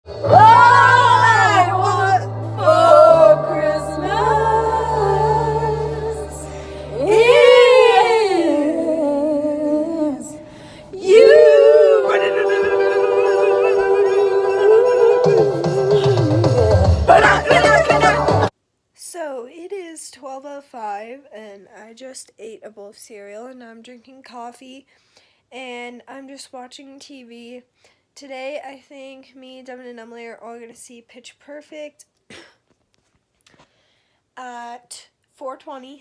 All I want for Christmas is you. So it is 12:05 and I just ate a bowl of cereal and I'm drinking coffee and I'm just watching TV. Today I think me, Devin, and Emily are all going to see Pitch Perfect at 4:20.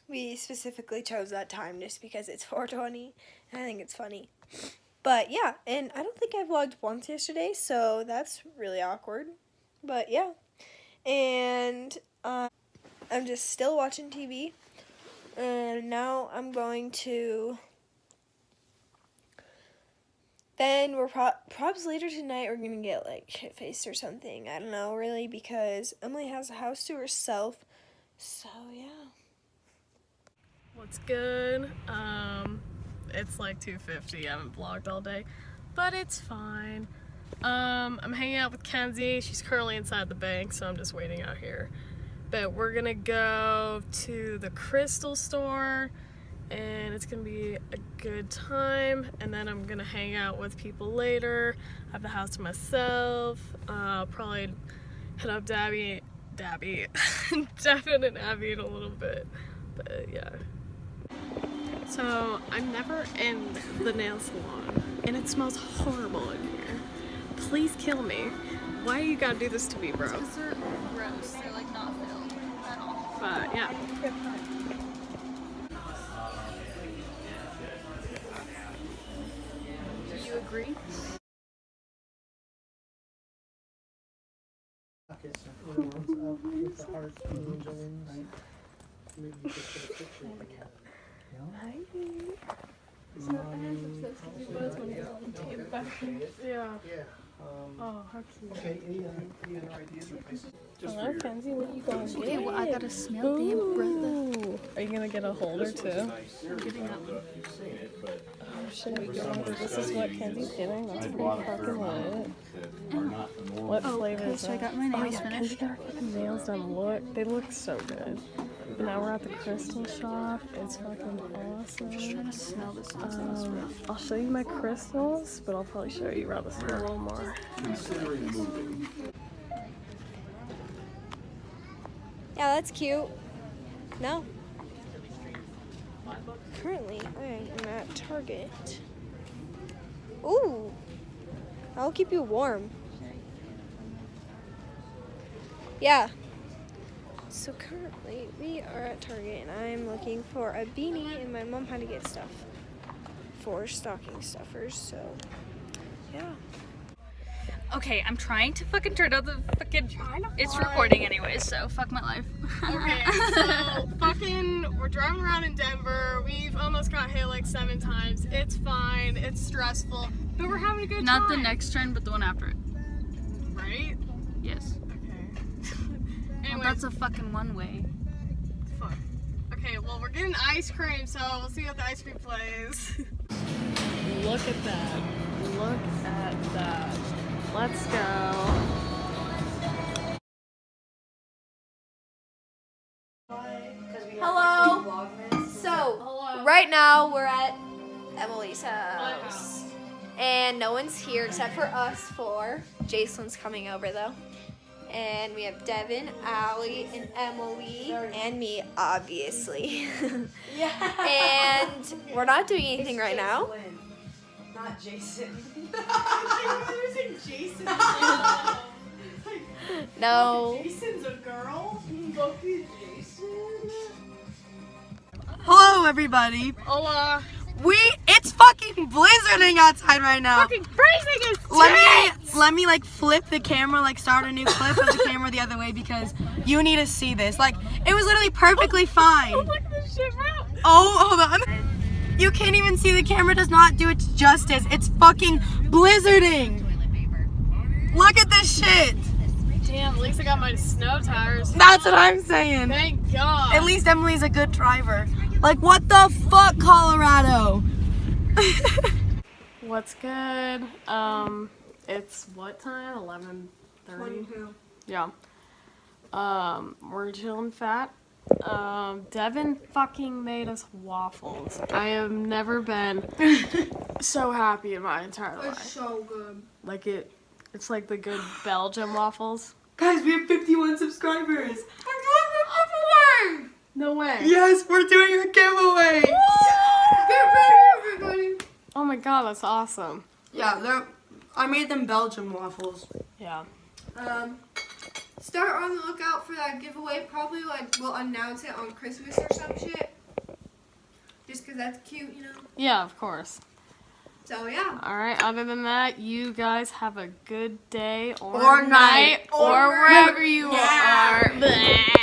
We specifically chose that time just because it's 4:20 and I think it's funny. But yeah, and I don't think I vlogged once yesterday, so that's really awkward. But yeah. And I'm just still watching TV, and now I'm going to, then we're probably later tonight we're going to get like shit-faced or something, I don't know really, because Emily has a house to herself, so yeah. What's good? It's like 2:50, I haven't vlogged all day, but it's fine. I'm hanging out with Kenzie. She's currently inside the bank, so I'm just waiting out here. But we're gonna go to the crystal store, and it's gonna be a good time. And then I'm gonna hang out with people later. I have the house to myself. Probably hit up Devin and Abby in a little bit. But yeah. So I'm never in the nail salon, and it smells horrible in here. Please kill me. Why you gotta do this to me, bro? Because they're gross. They're like not filled at all. But yeah. Do you agree? Yeah. Oh, how cute. Hello, Kenzie. What are you going to do? Okay, well, I gotta smell damn brother. Are you gonna get a holder too? I'm getting that one. Oh shit, this is what Kenzie's getting. That's pretty fucking lit. What flavor is So I that? got my nails Kenzie finished. got her fucking nails done. Look, they look so good. But now we're at the crystal shop. It's fucking awesome. I'm trying to smell this one. I'll show you my crystals, but I'll probably show you around the store a little more. Yeah, that's cute. No. Currently, I am at Target. Ooh. I'll keep you warm. Yeah. So currently, we are at Target, and I'm looking for a beanie, and my mom had to get stuff for stocking stuffers, so yeah. Okay, I'm trying to fucking turn on the fucking. It's recording anyways, so fuck my life. Okay, so we're driving around in Denver. We've almost got hit like 7 times. It's fine. It's stressful, but we're having a good time. Not the next turn, but the one after it. Right? Yes. Okay. Well, Anyways, that's a fucking one way. fuck. Okay, well we're getting ice cream, so we'll see what the ice cream plays. Look at that. Look at that. Let's go. Hello. So, right now we're at Emily's house. And no one's here except for us 4. Jason's coming over though. And we have Devin, Allie, and Emily, and me, obviously. And we're not doing anything right now. Not Jason. Jason. No. Jason's a girl. Fucking Jason. Hello, everybody. Hola. It's fucking blizzarding outside right now. Fucking freezing is Let me like flip the camera, like start a new clip of the camera the other way because you need to see this. Like, it was literally perfectly fine. Look at this shit, bro. Oh, hold on. You can't even see, the camera does not do it justice. It's fucking blizzarding. Look at this shit. Damn, at least I got my snow tires. That's what I'm saying. Thank God. At least Emily's a good driver. Like, what the fuck, Colorado? What's good? It's what time? 11:30. 22. Yeah. We're chilling fat. Devin fucking made us waffles. I have never been so happy in my entire life. So good. Like it's like the good Belgium waffles. Guys, we have 51 subscribers. No way. Yes, we're doing a giveaway. Oh my god, that's awesome. Yeah, I made them Belgian waffles. Yeah. Start on the lookout for that giveaway. Probably like we'll announce it on Christmas or some shit. Just 'cause that's cute, you know. Yeah, of course. So yeah. Alright, other than that, you guys have a good day Or night, or wherever you are. Bleh.